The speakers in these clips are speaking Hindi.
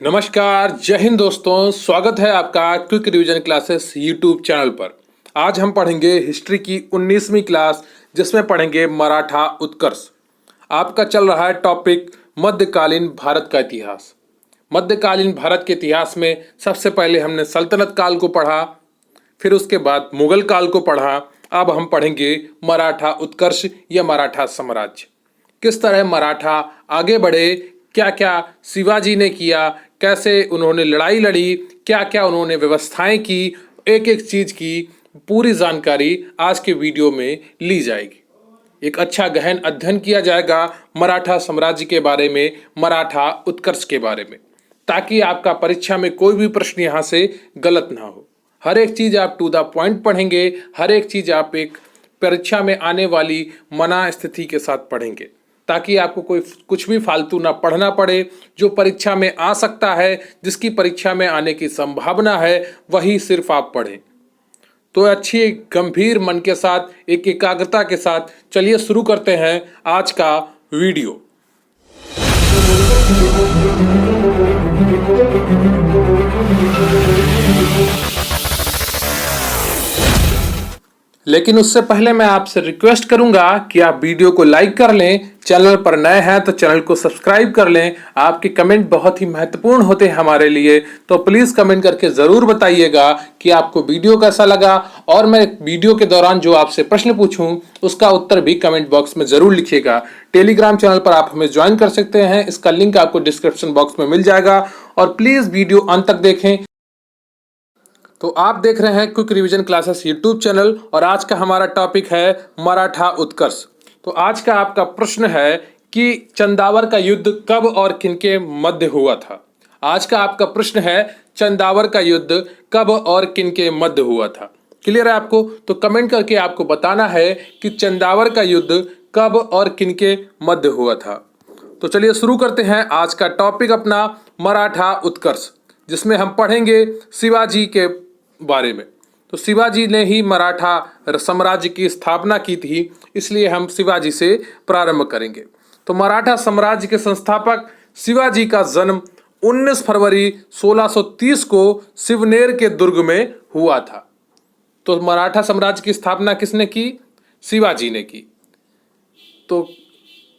नमस्कार, जय हिंद दोस्तों। स्वागत है आपका quick revision classes YouTube channel पर। आज हम पढ़ेंगे हिस्ट्री की 19वीं क्लास, जिसमें पढ़ेंगे मराठा उत्कर्ष। आपका चल रहा है टॉपिक मध्यकालीन भारत का इतिहास। मध्यकालीन भारत के इतिहास में सबसे पहले हमने सल्तनत काल को पढ़ा, फिर उसके बाद मुगल काल को पढ़ा। अब हम पढ़ेंगे मराठा उत्कर्ष या मराठा साम्राज्य। किस तरह मराठा आगे बढ़े, क्या क्या शिवाजी ने किया, कैसे उन्होंने लड़ाई लड़ी, क्या क्या उन्होंने व्यवस्थाएं की, एक एक चीज की पूरी जानकारी आज के वीडियो में ली जाएगी। एक अच्छा गहन अध्ययन किया जाएगा मराठा साम्राज्य के बारे में, मराठा उत्कर्ष के बारे में, ताकि आपका परीक्षा में कोई भी प्रश्न यहाँ से गलत ना हो। हर एक चीज आप टू द पॉइंट पढ़ेंगे, हर एक चीज आप एक परीक्षा में आने वाली मना स्थिति के साथ पढ़ेंगे, ताकि आपको कोई कुछ भी फालतू ना पढ़ना पड़े। जो परीक्षा में आ सकता है, जिसकी परीक्षा में आने की संभावना है, वही सिर्फ आप पढ़ें। तो अच्छी गंभीर मन के साथ, एक एकाग्रता के साथ चलिए शुरू करते हैं आज का वीडियो। लेकिन उससे पहले मैं आपसे रिक्वेस्ट करूंगा कि आप वीडियो को लाइक कर लें, चैनल पर नए हैं तो चैनल को सब्सक्राइब कर लें। आपके कमेंट बहुत ही महत्वपूर्ण होते हैं हमारे लिए, तो प्लीज कमेंट करके जरूर बताइएगा कि आपको वीडियो कैसा लगा, और मैं वीडियो के दौरान जो आपसे प्रश्न पूछूं उसका उत्तर भी कमेंट बॉक्स में जरूर लिखिएगा। टेलीग्राम चैनल पर आप हमें ज्वाइन कर सकते हैं, इसका लिंक आपको डिस्क्रिप्शन बॉक्स में मिल जाएगा। और प्लीज वीडियो अंत तक देखें। तो आप देख रहे हैं quick revision classes YouTube channel, और आज का हमारा टॉपिक है मराठा उत्कर्ष। तो आज का आपका प्रश्न है कि चंदावर का युद्ध कब और किनके मध्य हुआ था। आज का आपका प्रश्न है चंदावर का युद्ध कब और किनके मध्य हुआ था। क्लियर है आपको? तो कमेंट करके आपको बताना है कि चंदावर का युद्ध कब और किनके मध्य हुआ था। तो चलिए शुरू करते हैं आज का टॉपिक अपना मराठा उत्कर्ष, जिसमें हम पढ़ेंगे शिवाजी के बारे में। तो शिवाजी ने ही मराठा साम्राज्य की स्थापना की थी, इसलिए हम शिवाजी से प्रारंभ करेंगे। तो मराठा साम्राज्य के संस्थापक शिवाजी का जन्म 19 फरवरी 1630 को शिवनेर के दुर्ग में हुआ था। तो मराठा साम्राज्य की स्थापना किसने की? शिवाजी ने की। तो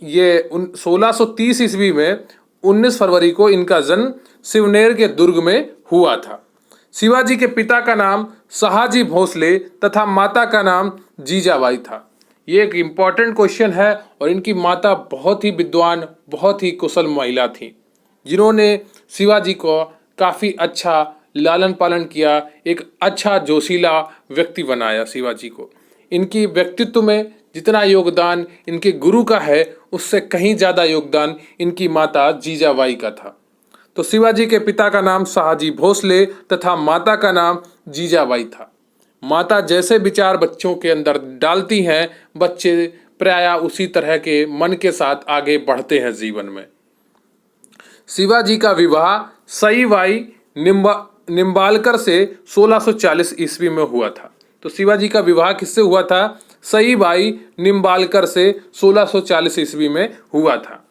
ये 1630 ईस्वी में 19 फरवरी को इनका जन्म शिवनेर के दुर्ग में हुआ था। शिवाजी के पिता का नाम शहाजी भोसले तथा माता का नाम जीजाबाई था। ये एक इम्पॉर्टेंट क्वेश्चन है, और इनकी माता बहुत ही विद्वान, बहुत ही कुशल महिला थी, जिन्होंने शिवाजी को काफ़ी अच्छा लालन पालन किया, एक अच्छा जोशीला व्यक्ति बनाया शिवाजी को। इनकी व्यक्तित्व में जितना योगदान इनके गुरु का है, उससे कहीं ज़्यादा योगदान इनकी माता जीजाबाई का था। तो शिवाजी के पिता का नाम शहाजी भोसले तथा माता का नाम जीजाबाई था। माता जैसे विचार बच्चों के अंदर डालती हैं, बच्चे प्रायः उसी तरह के मन के साथ आगे बढ़ते हैं जीवन में। शिवाजी का विवाह सईबाई निम्बालकर से 1640 ईस्वी में हुआ था। तो शिवाजी का विवाह किससे हुआ था? सईबाई निम्बालकर से 1640 ईस्वी में हुआ था।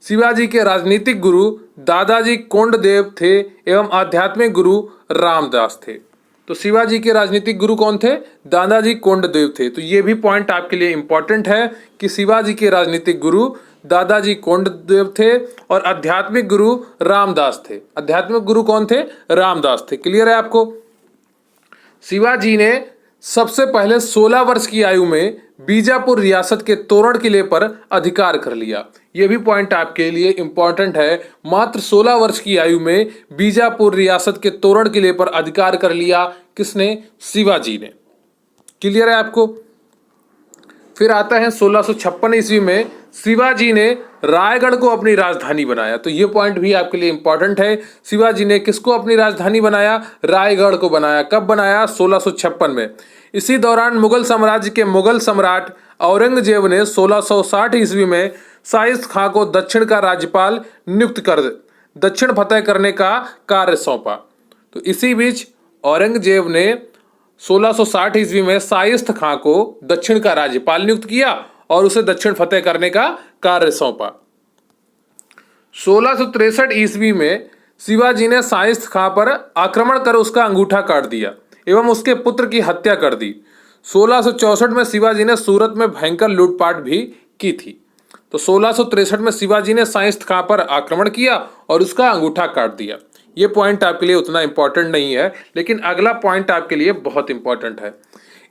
शिवाजी के राजनीतिक गुरु दादाजी कोंडदेव थे एवं आध्यात्मिक गुरु रामदास थे। तो शिवाजी के राजनीतिक गुरु कौन थे? दादाजी कोंडदेव थे। तो ये भी पॉइंट आपके लिए इंपॉर्टेंट है कि शिवाजी के राजनीतिक गुरु दादाजी कोंडदेव थे और आध्यात्मिक गुरु रामदास थे। आध्यात्मिक गुरु कौन थे? रामदास थे। क्लियर है आपको? शिवाजी ने सबसे पहले 16 वर्ष की आयु में बीजापुर रियासत के तोरण किले पर अधिकार कर लिया। यह भी पॉइंट आपके लिए इंपॉर्टेंट है। मात्र 16 वर्ष की आयु में बीजापुर रियासत के तोरण किले पर अधिकार कर लिया। किसने? शिवाजी ने। क्लियर है आपको? फिर आता है 1656 ईस्वी में शिवाजी ने रायगढ़ को अपनी राजधानी बनाया। तो ये पॉइंट भी आपके लिए इंपॉर्टेंट है। शिवाजी ने किसको अपनी राजधानी बनाया? रायगढ़ को बनाया। कब बनाया? 1656 में। इसी दौरान मुगल साम्राज्य के मुगल सम्राट औरंगजेब ने 1660 ईस्वी में शाइस्त खां को दक्षिण का राज्यपाल नियुक्त कर दक्षिण फतह करने का कार्य सौंपा। तो इसी बीच औरंगजेब ने 1660 ईस्वी में शाइस्त खां को दक्षिण का राज्यपाल नियुक्त किया और उसे दक्षिण फतेह करने का कार्य सौंपा। 1663 ईस्वी में शिवाजी ने शाहिस्त खां पर आक्रमण कर उसका अंगूठा काट दिया एवं उसके पुत्र की हत्या कर दी। 1664 में शिवाजी ने सूरत में भयंकर लूटपाट भी की थी। तो 1663 में शिवाजी ने शाहिस्त खां पर आक्रमण किया और उसका अंगूठा काट दिया। ये पॉइंट आपके लिए उतना इंपॉर्टेंट नहीं है, लेकिन अगला पॉइंट आपके लिए बहुत इंपॉर्टेंट है।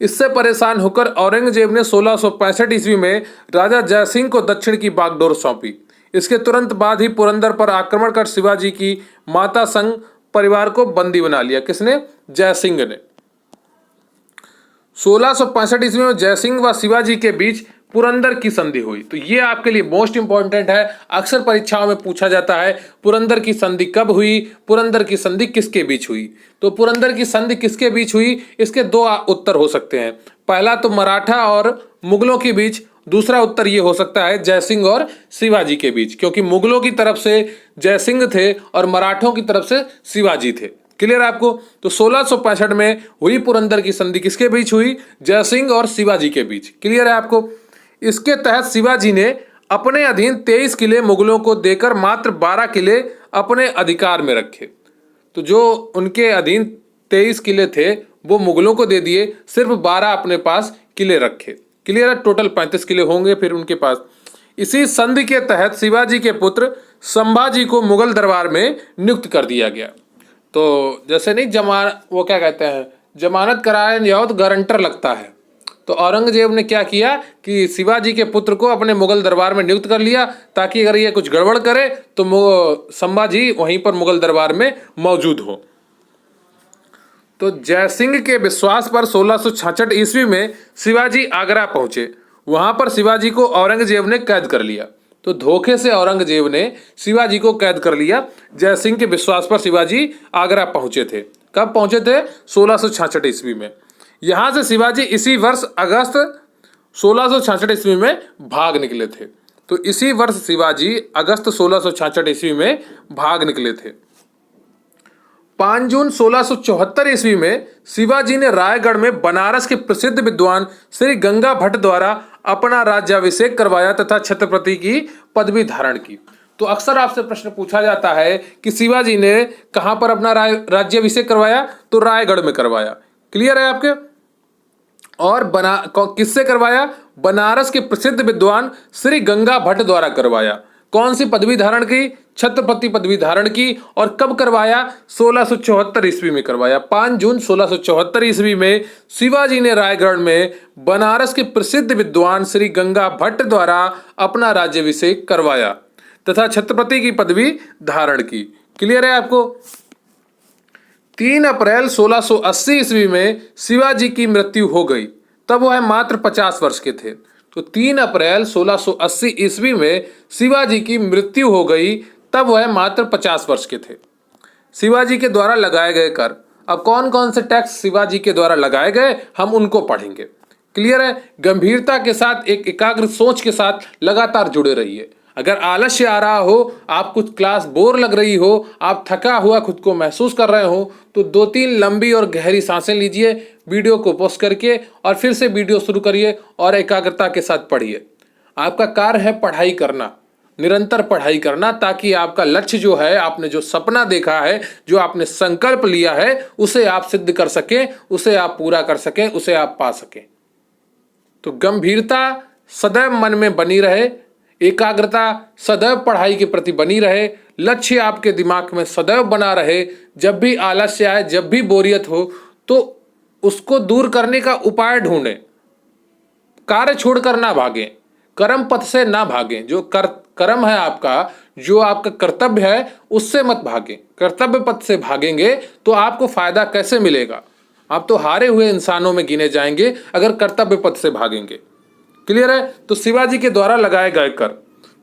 इससे परेशान होकर औरंगजेब ने 1665 ईस्वी में राजा जयसिंह को दक्षिण की बागडोर सौंपी। इसके तुरंत बाद ही पुरंदर पर आक्रमण कर शिवाजी की माता संग परिवार को बंदी बना लिया। किसने? जयसिंह ने। 1665 ईस्वी में जयसिंह व शिवाजी के बीच पुरंदर की संधि हुई। तो ये आपके लिए मोस्ट इंपॉर्टेंट है, अक्सर परीक्षाओं में पूछा जाता है पुरंदर की संधि कब हुई, पुरंदर की संधि किसके बीच हुई। तो पुरंदर की संधि किसके बीच हुई, इसके दो उत्तर हो सकते हैं। पहला तो मराठा और मुगलों के बीच, दूसरा उत्तर ये हो सकता है जयसिंह और शिवाजी के बीच, क्योंकि मुगलों की तरफ से जयसिंह थे और मराठों की तरफ से शिवाजी थे। क्लियर है आपको? तो 1665 में हुई पुरंदर की संधि किसके बीच हुई? जयसिंह और शिवाजी के बीच। क्लियर है आपको? इसके तहत शिवाजी ने अपने अधीन 23 किले मुगलों को देकर मात्र 12 किले अपने अधिकार में रखे। तो जो उनके अधीन 23 किले थे वो मुगलों को दे दिए, सिर्फ 12 अपने पास किले रखे। क्लियर है? टोटल 35 किले होंगे फिर उनके पास। इसी संधि के तहत शिवाजी के पुत्र संभाजी को मुगल दरबार में नियुक्त कर दिया गया। तो जैसे नहीं वो क्या कहते हैं, जमानत कराया जाओ तो गारंटर लगता है। तो औरंगजेब ने क्या किया कि शिवाजी के पुत्र को अपने मुगल दरबार में नियुक्त कर लिया, ताकि अगर ये कुछ गड़बड़ करे तो संभाजी वहीं पर मुगल दरबार में मौजूद हो। तो जयसिंह के विश्वास पर 1666 ईस्वी में शिवाजी आगरा पहुंचे। वहां पर शिवाजी को औरंगजेब ने कैद कर लिया। तो धोखे से औरंगजेब ने शिवाजी को कैद कर लिया। जयसिंह के विश्वास पर शिवाजी आगरा पहुंचे थे। कब पहुंचे थे? 1666 ईस्वी में। यहां से शिवाजी इसी वर्ष अगस्त 1666 ईस्वी में भाग निकले थे। तो इसी वर्ष शिवाजी अगस्त 1666 ईस्वी में भाग निकले थे। 5 जून 1674 ईस्वी में शिवाजी ने रायगढ़ में बनारस के प्रसिद्ध विद्वान श्री गंगा भट्ट द्वारा अपना राज्याभिषेक करवाया तथा छत्रपति की पदवी धारण की। तो अक्सर आपसे प्रश्न पूछा जाता है कि शिवाजी ने कहां पर अपना राज्याभिषेक करवाया? तो रायगढ़ में करवाया। क्लियर है आपके? और किससे करवाया? बनारस के प्रसिद्ध विद्वान श्री गंगा भट्ट द्वारा करवाया। कौन सी पदवी धारण की? छत्रपति पदवी धारण की। और कब करवाया? 1674 ईस्वी में करवाया। 5 जून 1674 ईस्वी में शिवाजी ने रायगढ़ में बनारस के प्रसिद्ध विद्वान श्री गंगा भट्ट द्वारा अपना राज्याभिषेक करवाया तथा छत्रपति की पदवी धारण की। क्लियर है आपको? 3 अप्रैल 1680 ईस्वी में शिवाजी की मृत्यु हो गई। तब वह मात्र 50 वर्ष के थे। तो 3 अप्रैल 1680 ईस्वी में शिवाजी की मृत्यु हो गई, तब वह मात्र 50 वर्ष के थे। शिवाजी के द्वारा लगाए गए कर। अब कौन कौन से टैक्स शिवाजी के द्वारा लगाए गए, हम उनको पढ़ेंगे। क्लियर है? गंभीरता के साथ, एक एकाग्र सोच के साथ लगातार जुड़े रहिए। अगर आलस्य आ रहा हो, आप कुछ क्लास बोर लग रही हो, आप थका हुआ खुद को महसूस कर रहे हो, तो 2-3 लंबी और गहरी सांसें लीजिए, वीडियो को पॉज करके और फिर से वीडियो शुरू करिए और एकाग्रता के साथ पढ़िए। आपका कार्य है पढ़ाई करना, निरंतर पढ़ाई करना, ताकि आपका लक्ष्य जो है, आपने जो सपना देखा है, जो आपने संकल्प लिया है, उसे आप सिद्ध कर सकें, उसे आप पूरा कर सकें, उसे आप पा सकें। तो गंभीरता सदैव मन में बनी रहे, एकाग्रता सदैव पढ़ाई के प्रति बनी रहे, लक्ष्य आपके दिमाग में सदैव बना रहे। जब भी आलस्य आए, जब भी बोरियत हो, तो उसको दूर करने का उपाय ढूंढें। कार्य छोड़कर ना भागें, कर्म पथ से ना भागें। जो कर्म है आपका, जो आपका कर्तव्य है, उससे मत भागें। कर्तव्य पथ से भागेंगे तो आपको फायदा कैसे मिलेगा? आप तो हारे हुए इंसानों में गिने जाएंगे अगर कर्तव्य पथ से भागेंगे। क्लियर है? तो शिवाजी के द्वारा लगाए गए कर।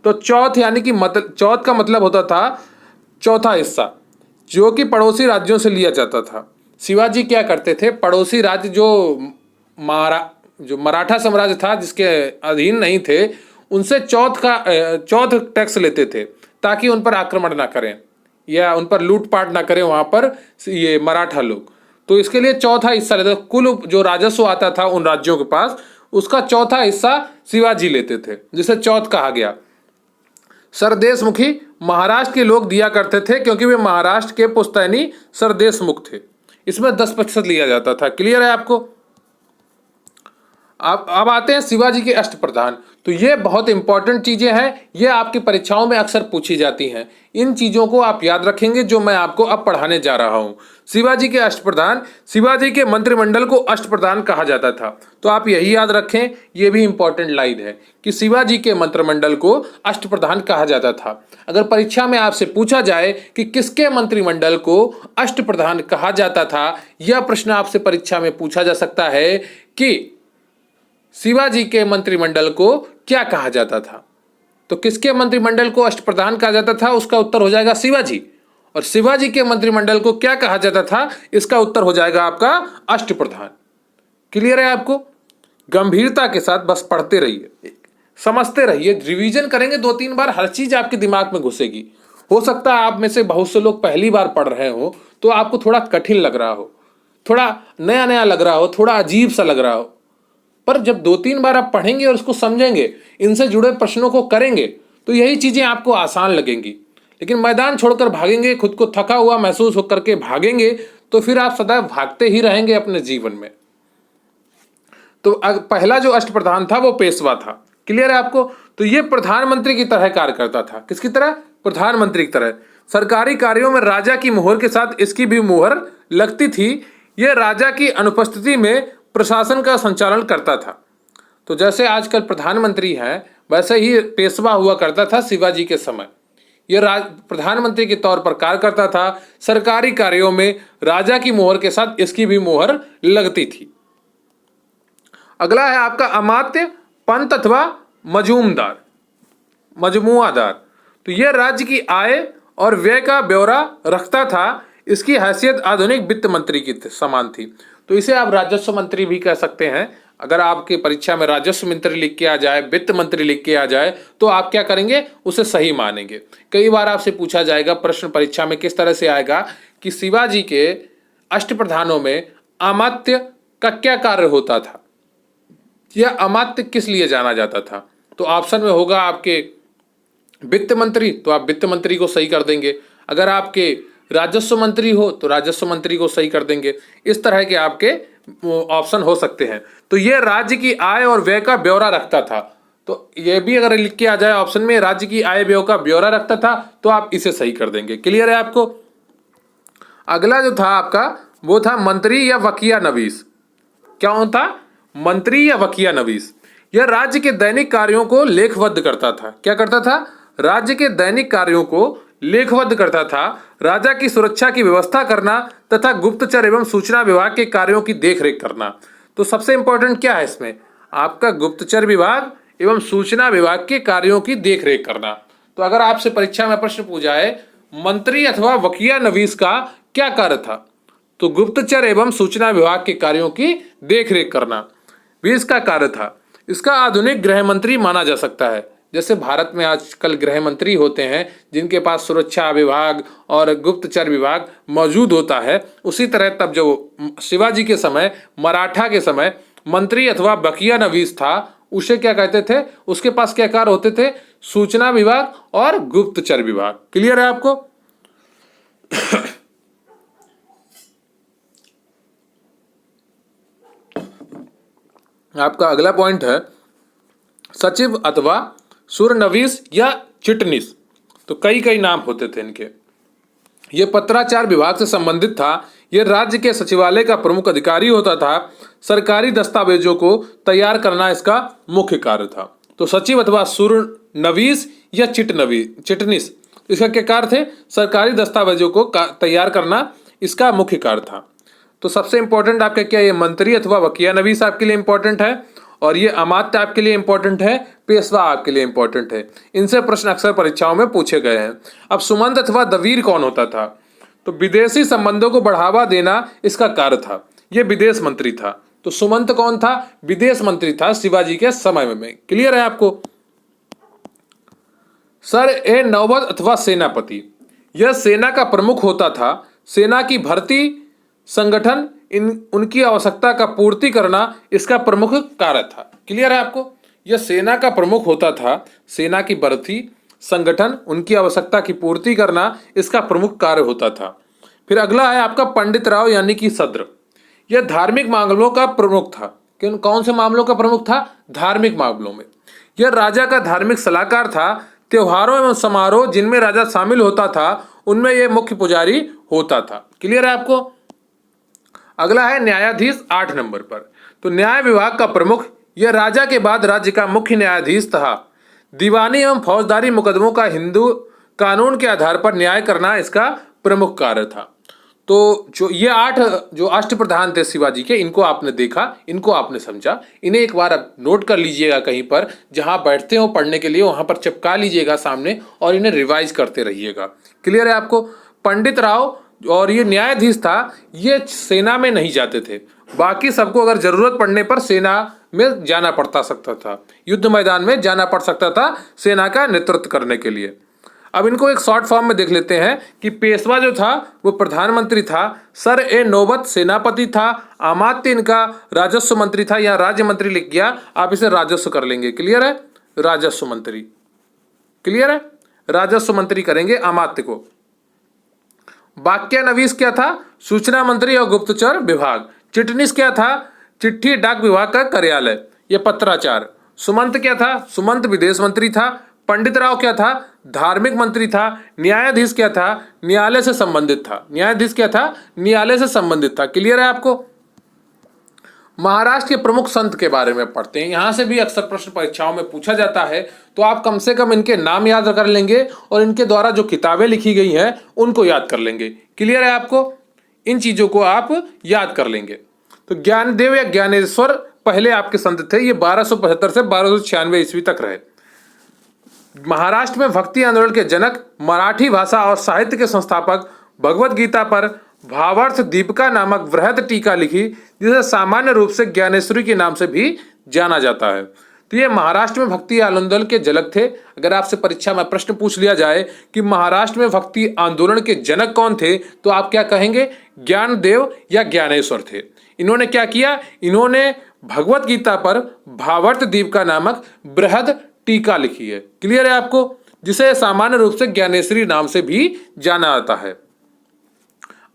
तो चौथ, यानी कि चौथ का मतलब होता था चौथा हिस्सा, जो कि पड़ोसी राज्यों से लिया जाता था। शिवाजी क्या करते थे? पड़ोसी राज्य जो मराठा साम्राज्य था, जिसके अधीन नहीं थे, उनसे चौथ टैक्स लेते थे, ताकि उन पर आक्रमण ना करें या उन पर लूटपाट ना करें वहां पर ये मराठा लोग। तो इसके लिए चौथा हिस्सा लेते थे। कुल जो राजस्व आता था उन राज्यों के पास, उसका चौथा हिस्सा शिवाजी लेते थे, जिसे चौथ कहा गया। सरदेशमुखी महाराष्ट्र के लोग दिया करते थे क्योंकि वे महाराष्ट्र के पुश्तैनी सरदेशमुख थे। इसमें 10% लिया जाता था। क्लियर है आपको? अब आते हैं शिवाजी के अष्टप्रधान। तो ये बहुत इंपॉर्टेंट चीजें हैं, ये आपकी परीक्षाओं में अक्सर पूछी जाती हैं। इन चीजों को आप याद रखेंगे जो मैं आपको अब पढ़ाने जा रहा हूं। शिवाजी के अष्टप्रधान, शिवाजी के मंत्रिमंडल को अष्टप्रधान कहा जाता था। तो आप यही याद रखें, ये भी इंपॉर्टेंट लाइन है कि शिवाजी के मंत्रिमंडल को अष्टप्रधान कहा जाता था। अगर परीक्षा में आपसे पूछा जाए कि किसके मंत्रिमंडल को अष्टप्रधान कहा जाता था, यह प्रश्न आपसे परीक्षा में पूछा जा सकता है कि शिवाजी के मंत्रिमंडल को क्या कहा जाता था। तो किसके मंत्रिमंडल को अष्टप्रधान कहा जाता था, उसका उत्तर हो जाएगा शिवाजी। और शिवाजी के मंत्रिमंडल को क्या कहा जाता था, इसका उत्तर हो जाएगा आपका अष्टप्रधान। क्लियर है आपको? गंभीरता के साथ बस पढ़ते रहिए, समझते रहिए, रिवीजन करेंगे 2-3 बार, हर चीज आपके दिमाग में घुसेगी। हो सकता है आप में से बहुत से लोग पहली बार पढ़ रहे हो तो आपको थोड़ा कठिन लग रहा हो, थोड़ा नया नया लग रहा हो, थोड़ा अजीब सा लग रहा हो, पर जब 2-3 बार आप पढ़ेंगे और उसको समझेंगे, इनसे जुड़े प्रश्नों को करेंगे, तो यही चीजें आपको आसान लगेंगी। लेकिन मैदान छोड़कर भागेंगे, खुद को थका हुआ महसूस होकर के भागेंगे, तो फिर आप सदैव भागते ही रहेंगे अपने जीवन में। तो पहला जो अष्टप्रधान था वो पेशवा था। क्लियर है आपको? तो ये प्रधानमंत्री की तरह कार्य करता था। किसकी तरह? प्रधानमंत्री की तरह। सरकारी कार्यों में राजा की मुहर के साथ इसकी भी मुहर लगती थी। यह राजा की अनुपस्थिति में प्रशासन का संचालन करता था। तो जैसे आजकल प्रधानमंत्री हैं, वैसे ही पेशवा हुआ करता था शिवाजी के समय। यह प्रधानमंत्री के तौर पर कार्य करता था। सरकारी कार्यों में राजा की मोहर के साथ इसकी भी मोहर लगती थी। अगला है आपका अमात्य, पंत अथवा मजूमदार, मजमुआदार। तो यह राज्य की आय और व्यय का ब्यौरा रखता था। इसकी हैसियत आधुनिक वित्त मंत्री की समान थी। तो इसे आप राजस्व मंत्री भी कह सकते हैं। अगर आपकी परीक्षा में राजस्व मंत्री लिख के आ जाए, वित्त मंत्री लिख के आ जाए, तो आप क्या करेंगे, उसे सही मानेंगे। कई बार आपसे पूछा जाएगा प्रश्न परीक्षा में किस तरह से आएगा कि शिवाजी के अष्टप्रधानों में अमात्य का क्या कार्य होता था, यह अमात्य किस लिए जाना जाता था। तो ऑप्शन में होगा आपके वित्त मंत्री, तो आप वित्त मंत्री को सही कर देंगे। अगर आपके राजस्व मंत्री हो तो राजस्व मंत्री को सही कर देंगे। इस तरह के आपके ऑप्शन हो सकते हैं। तो यह राज्य की आय और व्यय का ब्यौरा रखता था। तो यह भी अगर लिख के आ जाए ऑप्शन में, राज्य की आय व्यय का ब्यौरा रखता था, तो आप इसे सही कर देंगे। क्लियर है आपको? अगला जो था आपका वो था मंत्री या वकिया नवीस। क्या होता? मंत्री या वकिया नवीस। यह राज्य के दैनिक कार्यों को लेखबद्ध करता था। क्या करता था? राज्य के दैनिक कार्यों को लेखबद्ध करता था। राजा की सुरक्षा की व्यवस्था करना तथा गुप्तचर एवं सूचना विभाग के कार्यों की देखरेख करना। तो सबसे इंपॉर्टेंट क्या है इसमें? आपका गुप्तचर विभाग एवं सूचना विभाग के कार्यों की देखरेख करना। तो अगर आपसे परीक्षा में प्रश्न पूछा है मंत्री अथवा वकिया नवीस का क्या कार्य था, तो गुप्तचर एवं सूचना विभाग के कार्यों की देखरेख करना भी इसका कार्य था। इसका आधुनिक गृह मंत्री माना जा सकता है। जैसे भारत में आजकल गृह मंत्री होते हैं जिनके पास सुरक्षा विभाग और गुप्तचर विभाग मौजूद होता है, उसी तरह तब जो शिवाजी के समय, मराठा के समय मंत्री अथवा वकिया नवीस था, उसे क्या कहते थे? उसके पास क्या कार्य होते थे? सूचना विभाग और गुप्तचर विभाग। क्लियर है आपको? आपका अगला पॉइंट है सचिव अथवा सुरनवीस या चिटनीस। तो कई नाम होते थे इनके। ये पत्राचार विभाग से संबंधित था। यह राज्य के सचिवालय का प्रमुख अधिकारी होता था। सरकारी दस्तावेजों को तैयार करना इसका मुख्य कार्य था। तो सचिव अथवा सुरनवीस या चिटनीस, इसका क्या कार्य थे? सरकारी दस्तावेजों को तैयार करना इसका मुख्य कार्य था। तो सबसे इंपॉर्टेंट आपका क्या, ये मंत्री अथवा वकिया नवीस आपके लिए इंपॉर्टेंट है, और ये अमात्य आपके लिए इंपॉर्टेंट है, पेशवा आपके लिए इंपॉर्टेंट है। इनसे प्रश्न अक्सर परीक्षाओं में पूछे गए हैं। अब सुमंत अथवा दवीर कौन होता था? तो विदेशी संबंधों को बढ़ावा देना इसका कार्य था। ये विदेश मंत्री था। तो सुमंत कौन था? विदेश मंत्री था शिवाजी के समय में। क्लियर है आपको? सर ए नौबत अथवा सेनापति, यह सेना का प्रमुख होता था। सेना की भर्ती, संगठन, उनकी आवश्यकता का पूर्ति करना इसका प्रमुख कार्य था। क्लियर है आपको? यह सेना का प्रमुख होता था। सेना की भर्ती, संगठन, उनकी आवश्यकता की पूर्ति करना इसका प्रमुख कार्य होता था। फिर अगला है आपका पंडित राव यानी कि सद्र। यह धार्मिक मामलों का प्रमुख था। कौन से मामलों का प्रमुख था? धार्मिक मामलों में। यह राजा का धार्मिक सलाहकार था। त्योहारों एवं समारोह जिनमें राजा शामिल होता था उनमें यह मुख्य पुजारी होता था। क्लियर है आपको? अगला है न्यायाधीश 8 नंबर पर। तो न्याय विभाग का प्रमुख, यह राजा के बाद राज्य का मुख्य न्यायाधीश था। दीवानी एवं फौजदारी मुकदमों का हिंदू कानून के आधार पर न्याय करना इसका प्रमुख कार्य था। तो जो ये 8 जो अष्टप्रधान थे शिवाजी के, इनको आपने देखा, इनको आपने समझा। इन्हें एक बार आप नोट कर लीजिएगा, कहीं पर जहां बैठते हो पढ़ने के लिए वहां पर चिपका लीजिएगा सामने और इन्हें रिवाइज करते रहिएगा। क्लियर है आपको? पंडित राव और ये न्यायाधीश था, ये सेना में नहीं जाते थे। बाकी सबको अगर जरूरत पड़ने पर सेना में जाना पड़ता सकता था, युद्ध मैदान में जाना पड़ सकता था सेना का नेतृत्व करने के लिए। अब इनको एक शॉर्ट फॉर्म में देख लेते हैं कि पेशवा जो था वो प्रधानमंत्री था, सर ए नौबत सेनापति था, अमात्य इनका राजस्व मंत्री था, या राज्य मंत्री लिख गया, आप इसे राजस्व कर लेंगे। क्लियर है? राजस्व मंत्री। क्लियर है? राजस्व मंत्री करेंगे अमात्य को। वाक्यानवीस क्या था? सूचना मंत्री और गुप्तचर विभाग। चिटनीस क्या था? चिट्ठी डाक विभाग का कार्यालय, यह पत्राचार। सुमंत क्या था? सुमंत विदेश मंत्री था। पंडित राव क्या था? धार्मिक मंत्री था। न्यायाधीश क्या था? न्यायालय से संबंधित था। न्यायाधीश क्या था? न्यायालय से संबंधित था। क्लियर है आपको? महाराष्ट्र के प्रमुख संत के बारे में पढ़ते हैं। यहां से भी अक्सर प्रश्न परीक्षाओं में पूछा जाता है, तो आप कम से कम इनके नाम याद कर लेंगे और इनके द्वारा जो किताबें लिखी गई हैं उनको याद कर लेंगे। क्लियर है आपको? इन चीजों को आप याद कर लेंगे। तो ज्ञानदेव या ज्ञानेश्वर पहले आपके संत थे। ये 1275 से 1296 ईस्वी तक रहे। महाराष्ट्र में भक्ति आंदोलन के जनक, मराठी भाषा और साहित्य के संस्थापक, भगवत गीता पर भावार्थ दीपिका नामक वृहद टीका लिखी, जिसे सामान्य रूप से ज्ञानेश्वरी के नाम से भी जाना जाता है। तो ये महाराष्ट्र में भक्ति आंदोलन के जनक थे। अगर आपसे परीक्षा में प्रश्न पूछ लिया जाए कि महाराष्ट्र में भक्ति आंदोलन के जनक कौन थे, तो आप क्या कहेंगे? ज्ञानदेव या ज्ञानेश्वर थे। इन्होंने क्या किया? इन्होंने भगवत गीता पर भावार्थ दीपिका नामक बृहद टीका लिखी है। क्लियर है आपको? जिसे सामान्य रूप से ज्ञानेश्वरी नाम से भी जाना जाता है।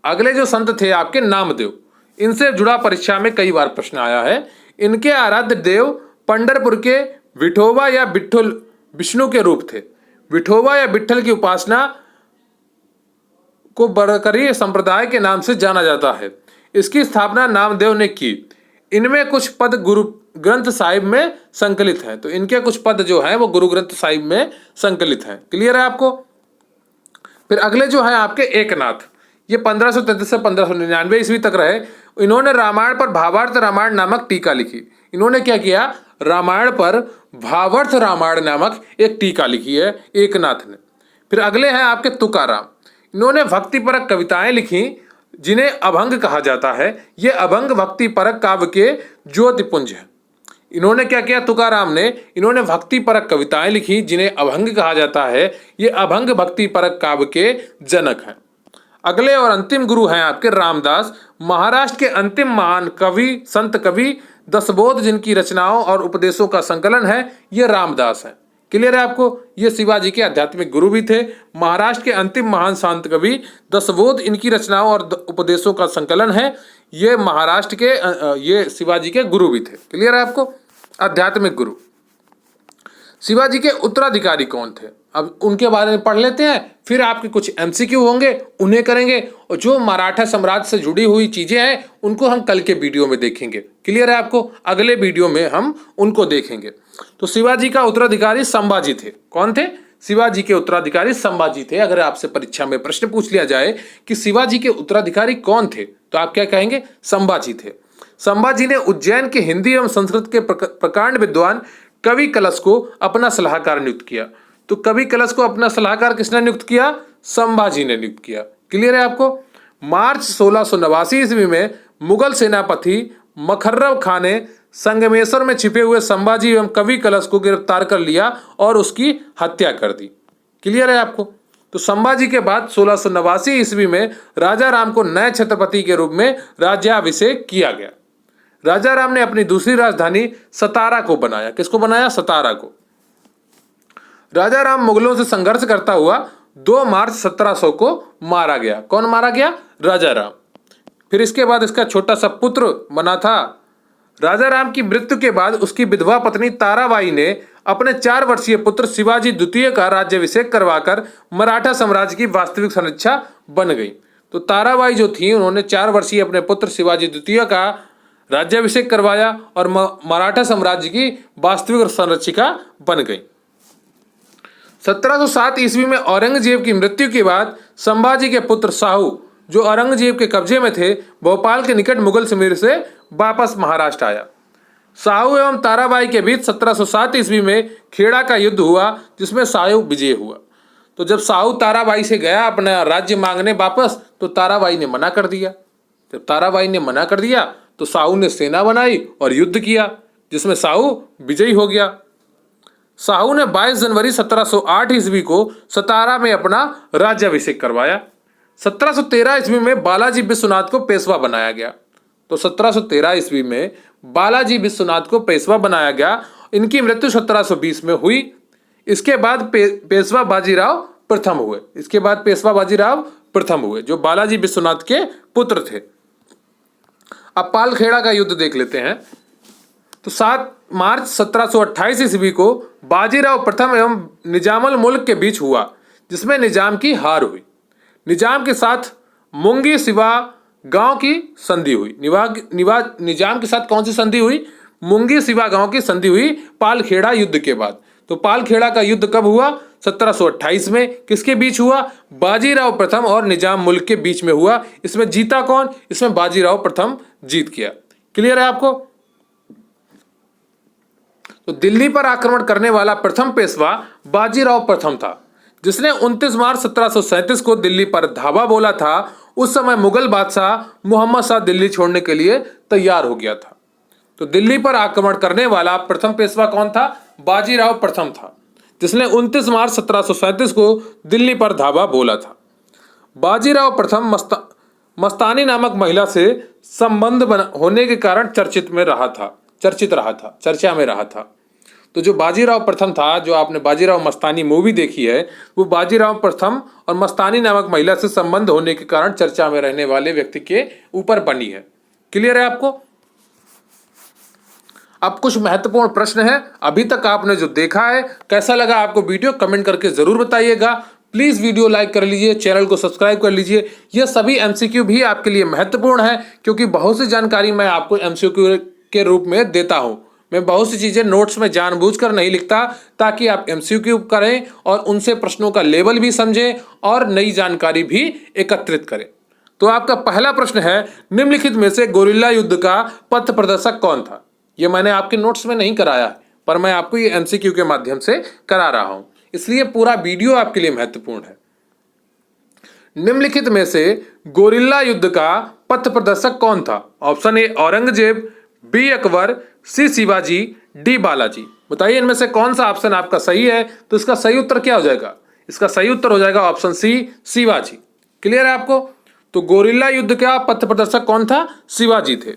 अगले जो संत थे आपके नामदेव, इनसे जुड़ा परीक्षा में कई बार प्रश्न आया है। इनके आराध्य देव पंढरपुर के विठोबा या विठ्ठल विष्णु के रूप थे। विठोबा या विठ्ठल की उपासना को बरकरी संप्रदाय के नाम से जाना जाता है। इसकी स्थापना नामदेव ने की। इनमें कुछ पद गुरु ग्रंथ साहिब में संकलित हैं। तो इनके कुछ पद जो हैं वो गुरु ग्रंथ साहिब में संकलित हैं। क्लियर है आपको? फिर अगले जो है आपके एकनाथ, ये 1533 से 1599 ईस्वी तक रहे। इन्होंने रामायण पर भावार्थ रामायण नामक टीका लिखी। इन्होंने क्या किया? रामायण पर भावार्थ रामायण नामक एक टीका लिखी है एकनाथ ने। फिर अगले हैं आपके तुकाराम। इन्होंने भक्तिपरक कविताएं लिखी जिन्हें अभंग कहा जाता है। ये अभंग भक्तिपरक काव्य के ज्योतिपुंज है। इन्होंने क्या किया? तुकाराम ने इन्होंने भक्तिपरक कविताएं लिखी जिन्हें अभंग कहा जाता है। ये अभंग भक्तिपरक काव्य के जनक हैं। अगले और अंतिम गुरु हैं आपके रामदास। महाराष्ट्र के अंतिम महान कवि, संत कवि, दसबोध जिनकी रचनाओं और उपदेशों का संकलन है, ये रामदास हैं। क्लियर है आपको? ये शिवाजी के आध्यात्मिक गुरु भी थे। महाराष्ट्र के अंतिम महान संत कवि, दसबोध इनकी रचनाओं और उपदेशों का संकलन है। ये महाराष्ट्र के ये शिवाजी के गुरु भी थे। क्लियर है आपको? आध्यात्मिक गुरु। शिवाजी के उत्तराधिकारी कौन थे? अब उनके बारे में पढ़ लेते हैं, फिर आपके कुछ एमसीक्यू होंगे उन्हें करेंगे, और जो मराठा साम्राज्य से जुड़ी हुई चीजें हैं उनको हम कल के वीडियो में देखेंगे। क्लियर है आपको? अगले वीडियो में हम उनको देखेंगे। तो शिवाजी का उत्तराधिकारी संभाजी थे। कौन थे? शिवाजी के उत्तराधिकारी संभाजी थे। अगर आपसे परीक्षा में प्रश्न पूछ लिया जाए कि शिवाजी के उत्तराधिकारी कौन थे, तो आप क्या कहेंगे? संभाजी थे। संभाजी ने उज्जैन के हिंदी एवं संस्कृत के प्रकांड विद्वान कवि कलश को अपना सलाहकार नियुक्त किया। तो कवि कलश को अपना सलाहकार किसने नियुक्त किया? संभाजी ने नियुक्त किया। क्लियर है आपको? मार्च 1689 ईस्वी में मुगल सेनापति मखर्रम खान ने संगमेश्वर में छिपे हुए संभाजी एवं कवि कलश को गिरफ्तार कर लिया और उसकी हत्या कर दी। क्लियर है आपको? तो संभाजी के बाद 1689 ईस्वी में राजा राम को नए छत्रपति के रूप में राज्याभिषेक किया गया। राजा राम ने अपनी दूसरी राजधानी सतारा को बनाया। किसको बनाया? सतारा को। राजा राम मुगलों से संघर्ष करता हुआ 2 मार्च 1700 को मारा गया। कौन मारा गया? राजा राम। फिर इसके बाद इसका छोटा सा पुत्र बना था। राजा राम की मृत्यु के बाद उसकी विधवा पत्नी ताराबाई ने अपने 4 वर्षीय पुत्र शिवाजी द्वितीय का राज्याभिषेक करवाकर मराठा साम्राज्य की वास्तविक संरक्षा बन गई। तो ताराबाई जो थी उन्होंने 4 वर्षीय अपने पुत्र शिवाजी द्वितीय का राज्याभिषेक करवाया और मराठा साम्राज्य की वास्तविक संरक्षिका बन गई। 1707 ईस्वी में औरंगजेब की मृत्यु के बाद संभाजी के पुत्र शाहू, जो औरंगजेब के कब्जे में थे, भोपाल के निकट मुगल समीर से वापस महाराष्ट्र आया। शाहू एवं ताराबाई के बीच 1707 ईस्वी में खेड़ा का युद्ध हुआ, जिसमें शाहू विजय हुआ। तो जब शाहू ताराबाई से गया अपना राज्य मांगने वापस, तो ताराबाई ने मना कर दिया। जब ताराबाई ने मना कर दिया तो शाहू ने सेना बनाई और युद्ध किया, जिसमें शाहू विजयी हो गया। शाहू ने 22 जनवरी 1708 ईस्वी को सतारा में अपना राज्याभिषेक करवाया। 1713 ईस्वी में बालाजी विश्वनाथ को पेशवा बनाया गया। तो 1713 ईस्वी में बालाजी विश्वनाथ को पेशवा बनाया गया। इनकी मृत्यु 1720 में हुई। इसके बाद पेशवा बाजीराव प्रथम हुए। इसके बाद पेशवा बाजीराव प्रथम हुए, जो बालाजी विश्वनाथ के पुत्र थे। अब पालखेड़ा का युद्ध देख लेते हैं। तो 7 मार्च 1728 ईस्वी को बाजीराव प्रथम एवं निजामुल मुल्क के बीच हुआ, जिसमें निजाम की हार हुई। निजाम के साथ मुंगी सिवा गांव की संधि हुई। निजाम के साथ कौन सी संधि हुई? मुंगी सिवा गांव की संधि हुई पालखेड़ा युद्ध के बाद। तो पालखेड़ा का युद्ध कब हुआ? 1728 में। किसके बीच हुआ? बाजीराव प्रथम और निजाम मुल्क के बीच में हुआ। इसमें जीता कौन? इसमें बाजीराव प्रथम जीत गया। क्लियर है आपको? तो दिल्ली पर आक्रमण करने वाला प्रथम पेशवा बाजीराव प्रथम था, जिसने 29 मार्च 1737 को दिल्ली पर धावा बोला था। उस समय मुगल बादशाह मोहम्मद शाह दिल्ली छोड़ने के लिए तैयार हो गया था। तो दिल्ली पर आक्रमण करने वाला प्रथम पेशवा कौन था? बाजीराव प्रथम था, जिसने 29 मार्च 1737 को दिल्ली पर धावा बोला था। बाजीराव प्रथम मस्तानी नामक महिला से संबंध होने के कारण चर्चा में रहा था। तो जो बाजीराव प्रथम था, जो आपने बाजीराव मस्तानी मूवी देखी है, वो बाजीराव प्रथम और मस्तानी नामक महिला से संबंध होने के कारण चर्चा में रहने वाले व्यक्ति के ऊपर बनी है। क्लियर है आपको? अब कुछ महत्वपूर्ण प्रश्न है। अभी तक आपने जो देखा है, कैसा लगा आपको वीडियो, कमेंट करके जरूर बताइएगा। प्लीज वीडियो लाइक कर लीजिए, चैनल को सब्सक्राइब कर लीजिए। यह सभी एमसीक्यू भी आपके लिए महत्वपूर्ण है, क्योंकि बहुत सी जानकारी मैं आपको एमसीक्यू के रूप में देता हूं। मैं बहुत सी चीजें नोट्स में जानबूझकर नहीं लिखता, ताकि आप एमसीक्यू करें और उनसे प्रश्नों का लेवल भी समझें और नई जानकारी भी एकत्रित करें। तो आपका पहला प्रश्न है, निम्नलिखित में से गोरिल्ला युद्ध का पथ प्रदर्शक कौन था? ये मैंने आपके नोट्स में नहीं कराया है, पर मैं आपको ये एमसीक्यू के माध्यम से करा रहा हूं, इसलिए पूरा वीडियो आपके लिए महत्वपूर्ण है। निम्नलिखित में से गोरिल्ला युद्ध का पथ प्रदर्शक कौन था? Option A Aurangzeb, B Akbar, C Shivaji, D Balaji. बताइए इनमें से कौन सा ऑप्शन आपका सही है? तो इसका सही उत्तर क्या हो जाएगा? इसका सही उत्तर हो जाएगा ऑप्शन सी, शिवाजी। क्लियर है आपको? तो गोरिल्ला युद्ध का पथ प्रदर्शक कौन था? शिवाजी थे।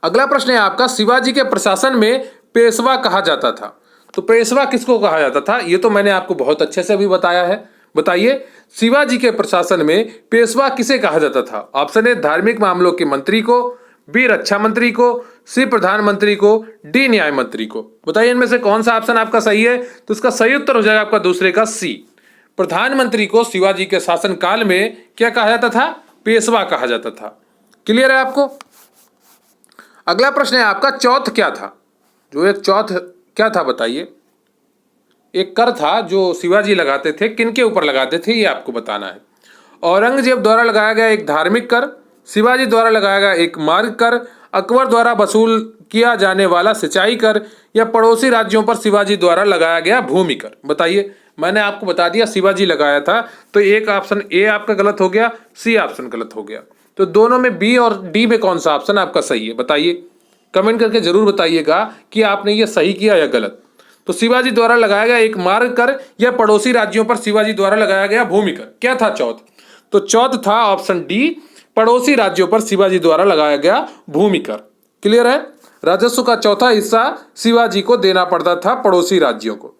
अगला प्रश्न है आपका, शिवाजी के प्रशासन में पेशवा कहा जाता था। तो पेशवा किसको कहा जाता था? ये तो मैंने आपको बहुत अच्छे से अभी बताया है। बताइए शिवाजी के प्रशासन में पेशवा किसे कहा जाता था? ऑप्शन ए धार्मिक मामलों के मंत्री को, बी रक्षा मंत्री को, सी प्रधानमंत्री को, डी न्याय मंत्री को। बताइए इनमें से कौन सा ऑप्शन आपका सही है? तो इसका सही उत्तर हो जाएगा आपका दूसरे का सी, प्रधानमंत्री को शिवाजी के शासन काल में क्या कहा जाता था? पेशवा कहा जाता था। क्लियर है आपको? अगला प्रश्न है आपका, चौथ क्या था? जो एक चौथ क्या था बताइए। एक कर था जो शिवाजी लगाते थे, किनके ऊपर लगाते थे ये आपको बताना है। औरंगजेब द्वारा लगाया गया एक धार्मिक कर, शिवाजी द्वारा लगाया गया एक मार्ग कर, अकबर द्वारा वसूल किया जाने वाला सिंचाई कर, या पड़ोसी राज्यों पर शिवाजी द्वारा लगाया गया भूमि कर। बताइए, मैंने आपको बता दिया शिवाजी लगाया था, तो एक ऑप्शन ए आपका गलत हो गया, सी ऑप्शन गलत हो गया। तो दोनों में बी और डी में कौन सा ऑप्शन आपका सही है? बताइए, कमेंट करके जरूर बताइएगा कि आपने ये सही किया या गलत। तो शिवाजी द्वारा लगाया गया एक मार्ग कर या पड़ोसी राज्यों पर शिवाजी द्वारा लगाया गया भूमि कर, क्या था चौथ? तो चौथ था ऑप्शन डी, पड़ोसी राज्यों पर शिवाजी द्वारा लगाया गया भूमि कर। क्लियर है? राजस्व का चौथा हिस्सा शिवाजी को देना पड़ता था पड़ोसी राज्यों को।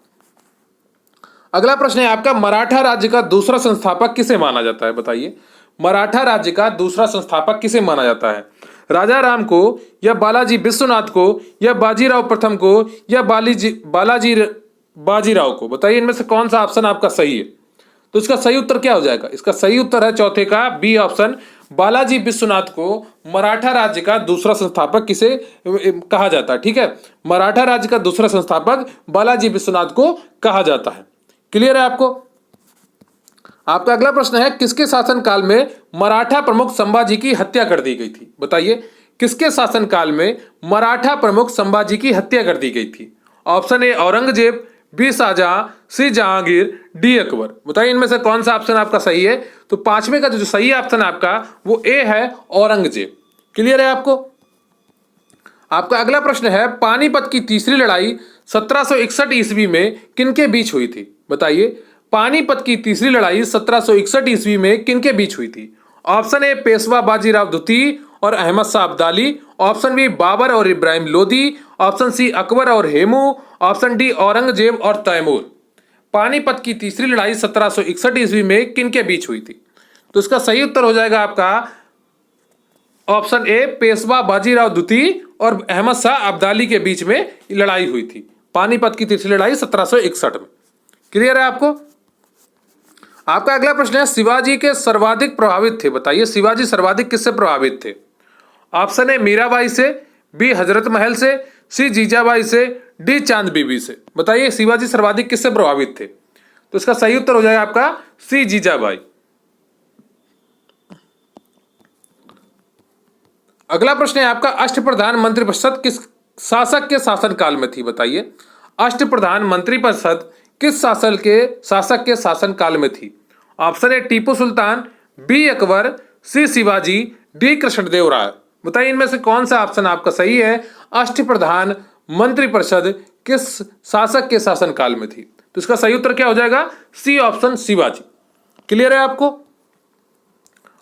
अगला प्रश्न है आपका, मराठा राज्य का दूसरा संस्थापक किसे माना जाता है? बताइए, मराठा राज्य का दूसरा संस्थापक किसे माना जाता है? राजा राम को, या बालाजी विश्वनाथ को, या बाजीराव प्रथम को, या बाजीराव को? बताइए इनमें से कौन सा ऑप्शन आपका सही है? तो इसका सही उत्तर क्या हो जाएगा? इसका सही उत्तर है चौथे का बी ऑप्शन, बालाजी विश्वनाथ को मराठा राज्य का दूसरा संस्थापक किसे कहा जाता है। ठीक है, मराठा राज्य का दूसरा संस्थापक बालाजी विश्वनाथ को कहा जाता है। क्लियर है आपको? आपका अगला प्रश्न है, किसके शासनकाल में मराठा प्रमुख संभाजी की हत्या कर दी गई थी? बताइए, किसके शासनकाल में मराठा प्रमुख संभाजी की हत्या कर दी गई थी? Option A Aurangzeb, B Shahjahan, C Jahangir, D Akbar. बताइए इनमें से कौन सा ऑप्शन आपका सही है? तो पांचवें का जो सही ऑप्शन आपका वो ए है, औरंगजेब। क्लियर है आपको? आपका अगला प्रश्न है, पानीपत की तीसरी लड़ाई 1761 ईस्वी में किनके बीच हुई थी? बताइए, पानीपत की तीसरी लड़ाई 1761 ईस्वी में किनके बीच हुई थी? ऑप्शन ए पेशवा बाजीराव द्वितीय और अहमद शाह अब्दाली, ऑप्शन बी बाबर और इब्राहिम लोदी, ऑप्शन सी अकबर और हेमू, ऑप्शन डी औरंगजेब और तैमूर। पानीपत की तीसरी लड़ाई 1761 ईस्वी में किनके बीच हुई थी? तो इसका सही उत्तर हो जाएगा आपका ऑप्शन ए, पेशवा बाजीराव द्वितीय और अहमद शाह अब्दाली के बीच में लड़ाई हुई थी। पानीपत की तीसरी लड़ाई 1761 में। क्लियर है आपको? आपका अगला प्रश्न है, शिवाजी के सर्वाधिक प्रभावित थे? बताइए, शिवाजी सर्वाधिक किससे प्रभावित थे? ऑप्शन ए मीराबाई से, बी हजरत महल से, सी जीजाबाई से, डी चांद बीबी से। बताइए शिवाजी सर्वाधिक किससे प्रभावित थे? तो इसका सही उत्तर हो जाएगा आपका सी जीजाबाई। अगला प्रश्न है आपका, अष्टप्रधान मंत्रिपरिषद किस शासक के शासनकाल में थी? बताइए, अष्टप्रधान मंत्रिपरिषद किस शासक के शासनकाल में थी? Option A Tipu Sultan, B Akbar, C Shivaji, D Krishnadeva Raya. बताइए इनमें से कौन सा ऑप्शन आपका सही है? अष्टप्रधान मंत्रिपरिषद किस शासक के शासनकाल में थी? तो इसका सही उत्तर क्या हो जाएगा? C option, Shivaji. क्लियर है आपको?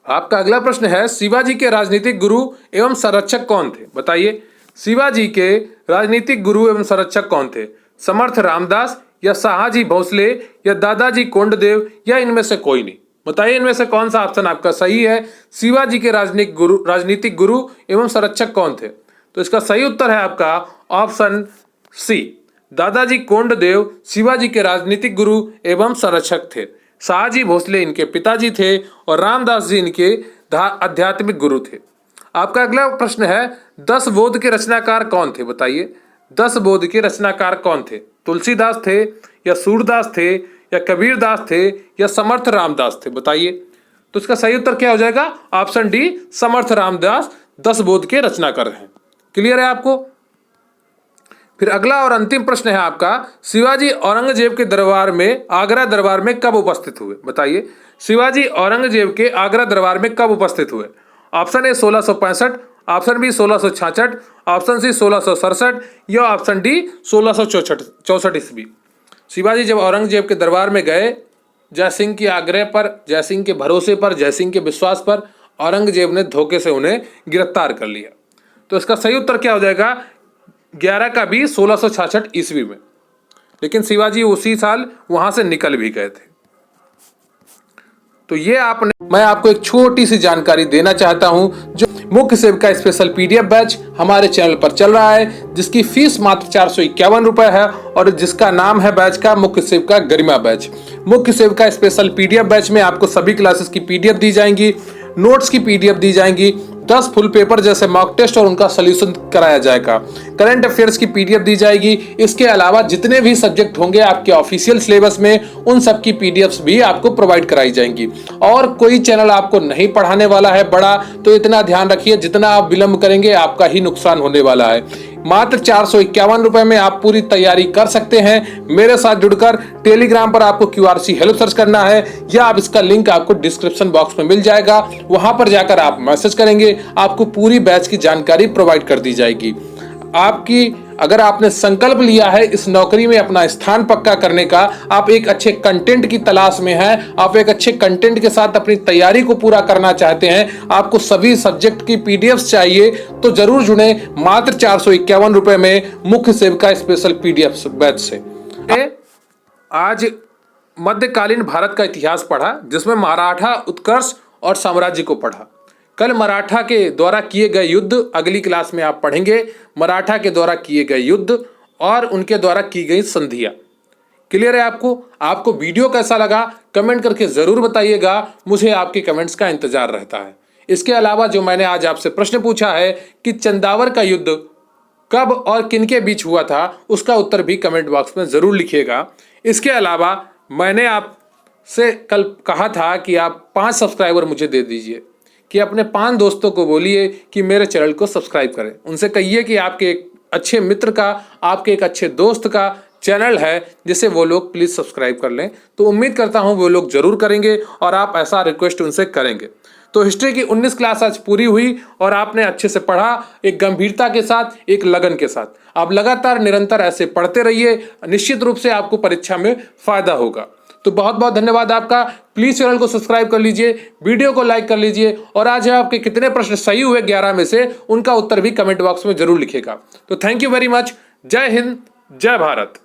आपका अगला प्रश्न है, शिवाजी के राजनीतिक गुरु एवं संरक्षक कौन थे? बताइए, शिवाजी के राजनीतिक गुरु एवं संरक्षक कौन थे? समर्थ रामदास, या शाहजी भोसले, या दादाजी कोंडदेव, या इनमें से कोई नहीं? बताइए इनमें से कौन सा ऑप्शन आपका सही है? शिवाजी के राजनीतिक गुरु एवं संरक्षक कौन थे? तो इसका सही उत्तर है आपका ऑप्शन सी, दादाजी कोंडदेव शिवाजी के राजनीतिक गुरु एवं संरक्षक थे। शाहजी भोसले इनके पिताजी थे और रामदास जी इनके आध्यात्मिक गुरु थे। आपका अगला प्रश्न है, 10 बोध के रचनाकार कौन थे? बताइए, 10 बोध के रचनाकार कौन थे? तुलसीदास थे, या सूरदास थे, या कबीरदास थे, या समर्थ रामदास थे? बताइए, तो इसका सही उत्तर क्या हो जाएगा? ऑप्शन डी, समर्थ रामदास 10 बोध के रचनाकार हैं। क्लियर है आपको? फिर अगला और अंतिम प्रश्न है आपका, शिवाजी औरंगजेब के दरबार में, आगरा दरबार में कब उपस्थित हुए? बताइए, शिवाजी औरंगजेब के आगरा दरबार में कब उपस्थित हुए? Option A 1665, option B 1666, option C 1667, या ऑप्शन डी 1664 ईस्वी। शिवाजी जब औरंगजेब के दरबार में गए, जयसिंह के आग्रह पर, जयसिंह के भरोसे पर, जयसिंह के विश्वास पर, औरंगजेब ने धोखे से उन्हें गिरफ्तार कर लिया। तो इसका सही उत्तर क्या हो जाएगा? 11 का बी 1666 ईस्वी में। लेकिन शिवाजी उसी साल वहां से निकल भी गए थे। तो ये मैं आपको एक छोटी सी जानकारी देना चाहता हूं, जो मुख्य सेविका स्पेशल पीडीएफ बैच हमारे चैनल पर चल रहा है, जिसकी फीस मात्र 451 रुपए है और जिसका नाम है बैच का मुख्य सेविका गरिमा बैच। मुख्य सेविका स्पेशल पीडीएफ बैच में आपको सभी क्लासेस की पीडीएफ दी जाएंगी, नोट्स की पीडीएफ दी जाएंगी, 10 फुल पेपर जैसे मॉक टेस्ट और उनका सोल्यूशन कराया जाएगा, करंट अफेयर्स की पीडीएफ दी जाएगी। इसके अलावा जितने भी सब्जेक्ट होंगे आपके ऑफिशियल सिलेबस में, उन सब की पीडीएफ्स भी आपको प्रोवाइड कराई जाएंगी। और कोई चैनल आपको नहीं पढ़ाने वाला है बड़ा, तो इतना ध्यान रखिए, जितना आप विलंब करेंगे आपका ही नुकसान होने वाला है। मात्र 451 रुपए में आप पूरी तैयारी कर सकते हैं। मेरे साथ जुड़कर टेलीग्राम पर आपको QRC हेल्प सर्च करना है, या आप इसका लिंक आपको डिस्क्रिप्शन बॉक्स में मिल जाएगा, वहां पर जाकर आप मैसेज करेंगे, आपको पूरी बैच की जानकारी प्रोवाइड कर दी जाएगी। अगर आपने संकल्प लिया है इस नौकरी में अपना स्थान पक्का करने का, आप एक अच्छे कंटेंट की तलाश में हैं, आप एक अच्छे कंटेंट के साथ अपनी तैयारी को पूरा करना चाहते हैं, आपको सभी सब्जेक्ट की पीडीएफ चाहिए, तो जरूर जुड़े मात्र 451 रुपए में मुख्य सेविका स्पेशल पीडीएफ बैच से। आज मध्यकालीन भारत का इतिहास पढ़ा, जिसमें मराठा उत्कर्ष और साम्राज्य को पढ़ा। कल मराठा के द्वारा किए गए युद्ध अगली क्लास में आप पढ़ेंगे, मराठा के द्वारा किए गए युद्ध और उनके द्वारा की गई संधियां। क्लियर है आपको वीडियो कैसा लगा कमेंट करके जरूर बताइएगा, मुझे आपके कमेंट्स का इंतजार रहता है। इसके अलावा जो मैंने आज आपसे प्रश्न पूछा है कि चंदावर का युद्ध कब और किनके बीच हुआ था, उसका उत्तर भी कमेंट बॉक्स में जरूर लिखिएगा। इसके अलावा मैंने आपसे कल कहा था कि आप 5 सब्सक्राइबर मुझे दे दीजिए, कि अपने 5 दोस्तों को बोलिए कि मेरे चैनल को सब्सक्राइब करें। उनसे कहिए कि आपके एक अच्छे मित्र का, आपके एक अच्छे दोस्त का चैनल है, जिसे वो लोग प्लीज़ सब्सक्राइब कर लें। तो उम्मीद करता हूँ वो लोग जरूर करेंगे और आप ऐसा रिक्वेस्ट उनसे करेंगे। तो हिस्ट्री की 19 क्लास आज पूरी हुई और आपने अच्छे से पढ़ा, एक गंभीरता के साथ, एक लगन के साथ। आप लगातार निरंतर ऐसे पढ़ते रहिए, निश्चित रूप से आपको परीक्षा में फायदा होगा। तो बहुत बहुत धन्यवाद आपका। प्लीज चैनल को सब्सक्राइब कर लीजिए, वीडियो को लाइक कर लीजिए और आज आपके कितने प्रश्न सही हुए 11 में से, उनका उत्तर भी कमेंट बॉक्स में जरूर लिखेगा। तो थैंक यू वेरी मच। जय हिंद, जय भारत।